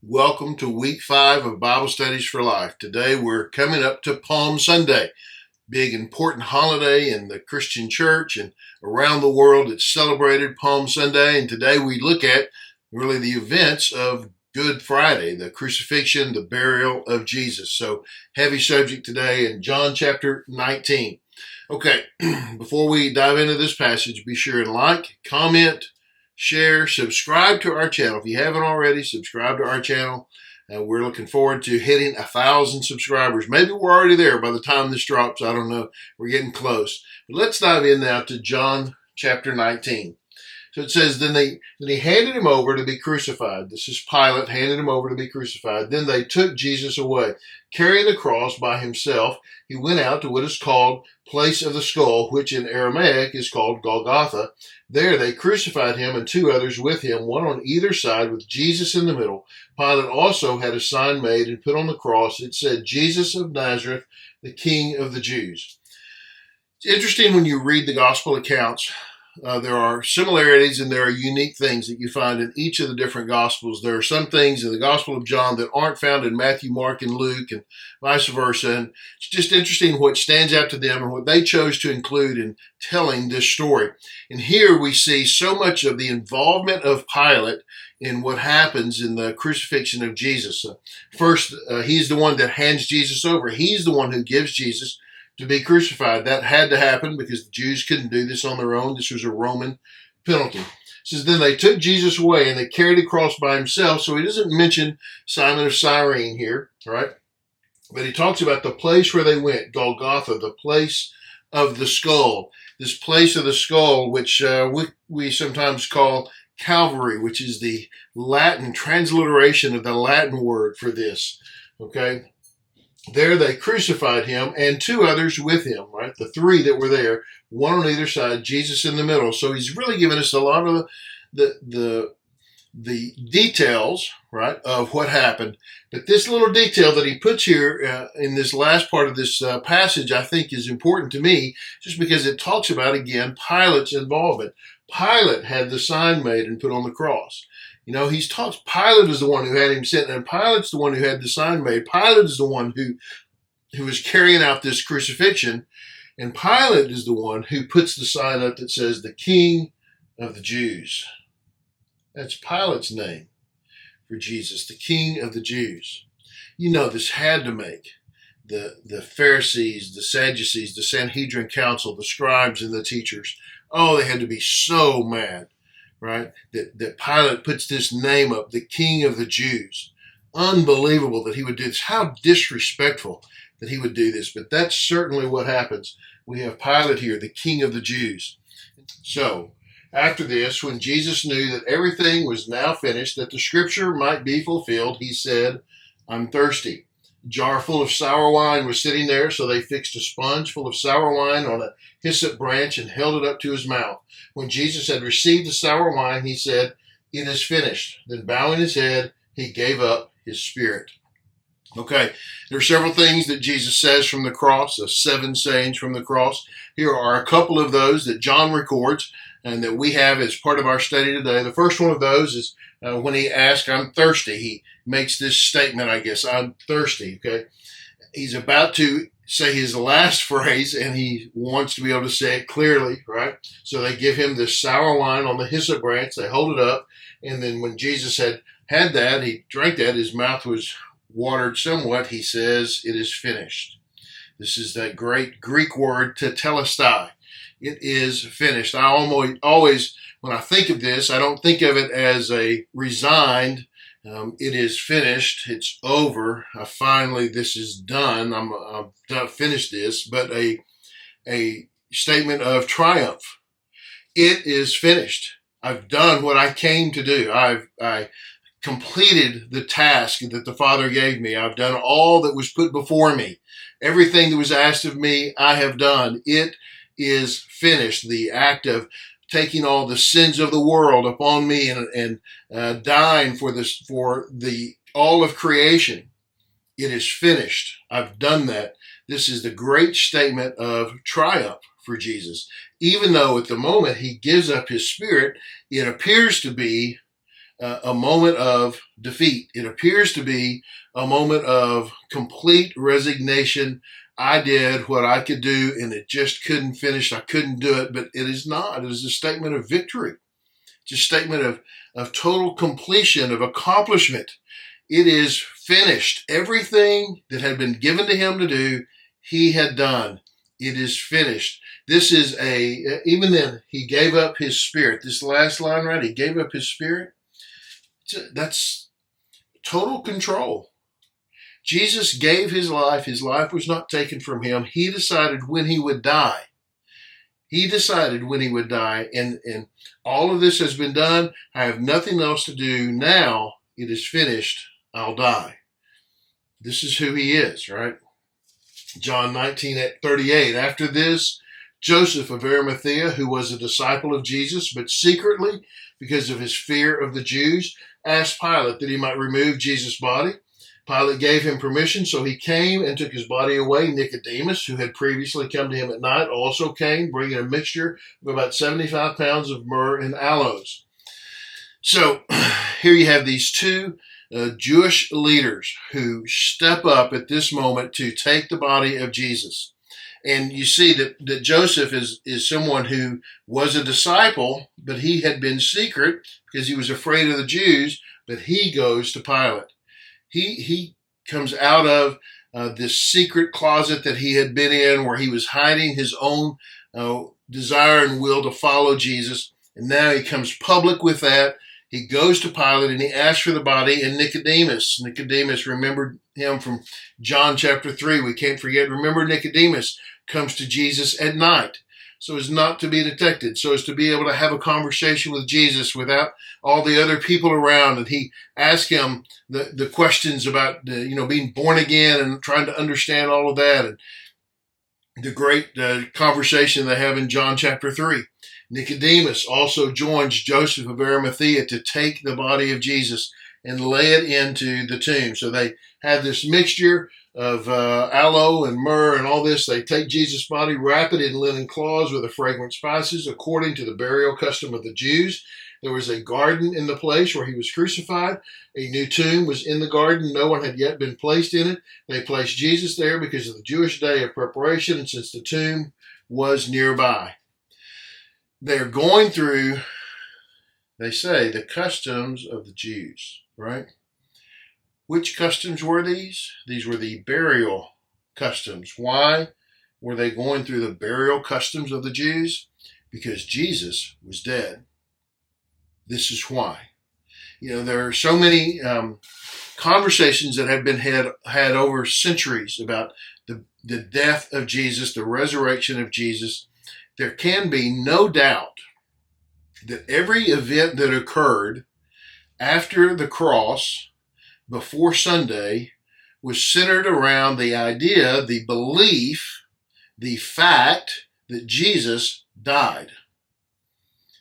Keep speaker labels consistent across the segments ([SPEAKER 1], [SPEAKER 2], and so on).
[SPEAKER 1] Welcome to week 5 of Bible Studies for Life. Today we're coming up to Palm Sunday, big important holiday in the Christian church and around the world. It's celebrated Palm Sunday, and today we look at really the events of Good Friday, the crucifixion, the burial of Jesus. So heavy subject today in John chapter 19. Okay, before we dive into this passage, be sure and like, comment, share, subscribe to our channel. If you haven't already, subscribe to our channel. We're looking forward to hitting 1,000 subscribers. Maybe we're already there by the time this drops. I don't know. We're getting close. But let's dive in now to John chapter 19. So it says, Then he handed him over to be crucified. This is Pilate handed him over to be crucified. Then they took Jesus away. Carrying the cross by himself, he went out to what is called Place of the Skull, which in Aramaic is called Golgotha. There they crucified him and 2 others with him, one on either side, with Jesus in the middle. Pilate also had a sign made and put on the cross. It said, Jesus of Nazareth, the King of the Jews. It's interesting when you read the gospel accounts. There are similarities and there are unique things that you find in each of the different Gospels. There are some things in the Gospel of John that aren't found in Matthew, Mark, and Luke, and vice versa. And it's just interesting what stands out to them and what they chose to include in telling this story. And here we see so much of the involvement of Pilate in what happens in the crucifixion of Jesus. First, he's the one that hands Jesus over. He's the one who gives Jesus to be crucified. That had to happen because the Jews couldn't do this on their own. This was a Roman penalty. It says, then they took Jesus away and they carried the cross by himself. So he doesn't mention Simon of Cyrene here, right? But he talks about the place where they went, Golgotha, the place of the skull. This place of the skull, which we sometimes call Calvary, which is the Latin transliteration of the Latin word for this, okay? There they crucified him and 2 others with him, right? The 3 that were there, one on either side, Jesus in the middle. So he's really given us a lot of the details, right, of what happened. But this little detail that he puts here in this last part of this passage, I think is important to me, just because it talks about, again, Pilate's involvement. Pilate had the sign made and put on the cross. You know, Pilate is the one who had him sent, and Pilate's the one who had the sign made. Pilate is the one who was carrying out this crucifixion, and Pilate is the one who puts the sign up that says, the King of the Jews. That's Pilate's name for Jesus, the King of the Jews. You know, this had to make the Pharisees, the Sadducees, the Sanhedrin Council, the scribes and the teachers, they had to be so mad. Right? That Pilate puts this name up, the King of the Jews. Unbelievable that he would do this. How disrespectful that he would do this. But that's certainly what happens. We have Pilate here, the King of the Jews. So, after this, when Jesus knew that everything was now finished, that the scripture might be fulfilled, he said, I'm thirsty. A jar full of sour wine was sitting there, so they fixed a sponge full of sour wine on a hyssop branch and held it up to his mouth. When Jesus had received the sour wine, he said, it is finished. Then bowing his head, he gave up his spirit. Okay, there are several things that Jesus says from the cross, 7 sayings from the cross. Here are a couple of those that John records and that we have as part of our study today. The first one of those is when he asks, I'm thirsty. He makes this statement, I guess, I'm thirsty, okay? He's about to say his last phrase, and he wants to be able to say it clearly, right? So they give him this sour wine on the hyssop branch. They hold it up, and then when Jesus had that, he drank that, his mouth was watered somewhat. He says, it is finished. This is that great Greek word, tetelestai. It is finished. I always, when I think of this, I don't think of it as a resigned, it is finished, it's over, finally this is done, I've finished this, but a statement of triumph. It is finished. I've done what I came to do. I completed the task that the Father gave me. I've done all that was put before me. Everything that was asked of me, I have done. It is finished. The act of taking all the sins of the world upon me and dying for all of creation. It is finished. I've done that. This is the great statement of triumph for Jesus. Even though at the moment he gives up his spirit, it appears to be a moment of defeat. It appears to be a moment of complete resignation. I did what I could do and it just couldn't finish. I couldn't do it, but it is not. It is a statement of victory. It's a statement of total completion, of accomplishment. It is finished. Everything that had been given to him to do, he had done. It is finished. This is even then, he gave up his spirit. This last line, right? He gave up his spirit. That's total control. Jesus gave his life. His life was not taken from him. He decided when he would die. He decided when he would die. And all of this has been done. I have nothing else to do now. It is finished. I'll die. This is who he is, right? John 19:38. After this, Joseph of Arimathea, who was a disciple of Jesus, but secretly, because of his fear of the Jews, asked Pilate that he might remove Jesus' body. Pilate gave him permission, so he came and took his body away. Nicodemus, who had previously come to him at night, also came, bringing a mixture of about 75 pounds of myrrh and aloes. So here you have these two Jewish leaders who step up at this moment to take the body of Jesus. And you see that Joseph is someone who was a disciple, but he had been secret because he was afraid of the Jews, but he goes to Pilate. He comes out of this secret closet that he had been in where he was hiding his own desire and will to follow Jesus. And now he comes public with that. He goes to Pilate and he asks for the body. And Nicodemus, remembered him from John chapter 3. We can't forget. Remember, Nicodemus comes to Jesus at night so as not to be detected, so as to be able to have a conversation with Jesus without all the other people around. And he asked him the questions about being born again and trying to understand all of that. And the great conversation they have in John chapter 3. Nicodemus also joins Joseph of Arimathea to take the body of Jesus and lay it into the tomb. So they have this mixture of aloe and myrrh and all this. They take Jesus' body, wrap it in linen cloths with the fragrant spices, according to the burial custom of the Jews. There was a garden in the place where he was crucified. A new tomb was in the garden. No one had yet been placed in it. They placed Jesus there because of the Jewish day of preparation, and since the tomb was nearby. They're going through, they say, the customs of the Jews, right? Which customs were these? These were the burial customs. Why were they going through the burial customs of the Jews? Because Jesus was dead. This is why. There are so many conversations that have been had over centuries about the death of Jesus, the resurrection of Jesus. There can be no doubt that every event that occurred after the cross, before Sunday, was centered around the idea, the belief, the fact that Jesus died.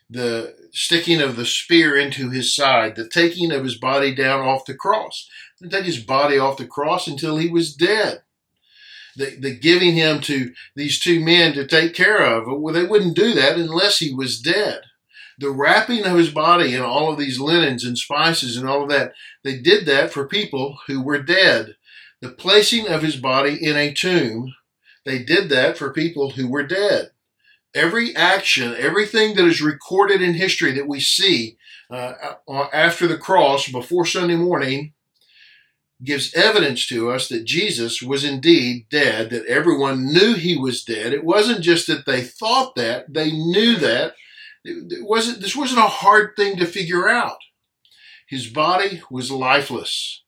[SPEAKER 1] The sticking of the spear into his side, the taking of his body down off the cross. They didn't take his body off the cross until he was dead. The giving him to these two men to take care of. Well, they wouldn't do that unless he was dead. The wrapping of his body in all of these linens and spices and all of that, they did that for people who were dead. The placing of his body in a tomb, they did that for people who were dead. Every action, everything that is recorded in history that we see after the cross, before Sunday morning, gives evidence to us that Jesus was indeed dead, that everyone knew he was dead. It wasn't just that they thought that, they knew that. This wasn't a hard thing to figure out. His body was lifeless.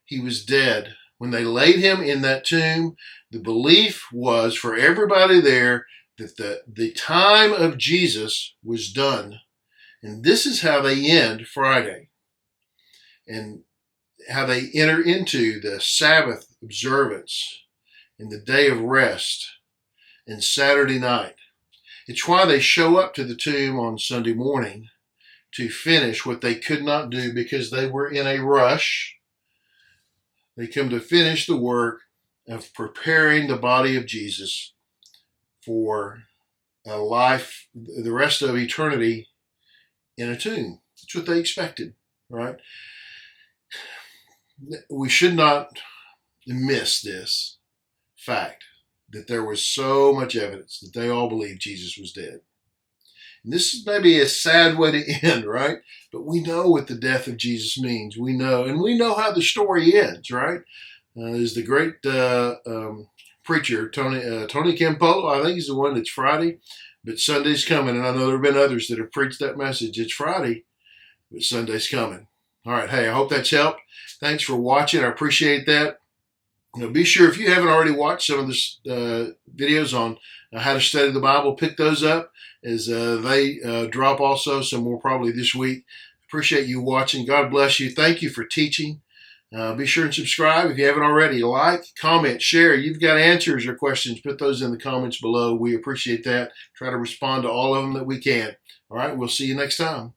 [SPEAKER 1] He was dead. When they laid him in that tomb, the belief was for everybody there that the time of Jesus was done. And this is how they end Friday. And how they enter into the Sabbath observance and the day of rest and Saturday night. It's why they show up to the tomb on Sunday morning to finish what they could not do because they were in a rush. They come to finish the work of preparing the body of Jesus for a life, the rest of eternity in a tomb. That's what they expected, right? We should not miss this fact that there was so much evidence that they all believed Jesus was dead. And this is maybe a sad way to end, right? But we know what the death of Jesus means. We know, and we know how the story ends, right? There's the great preacher, Tony Campolo. I think he's the one that's Friday, but Sunday's coming. And I know there have been others that have preached that message. It's Friday, but Sunday's coming. All right. Hey, I hope that's helped. Thanks for watching. I appreciate that. Be sure, if you haven't already watched some of the videos on how to study the Bible, pick those up as they drop also, some more probably this week. Appreciate you watching. God bless you. Thank you for teaching. Be sure and subscribe if you haven't already. Like, comment, share. You've got answers or questions, put those in the comments below. We appreciate that. Try to respond to all of them that we can. All right, we'll see you next time.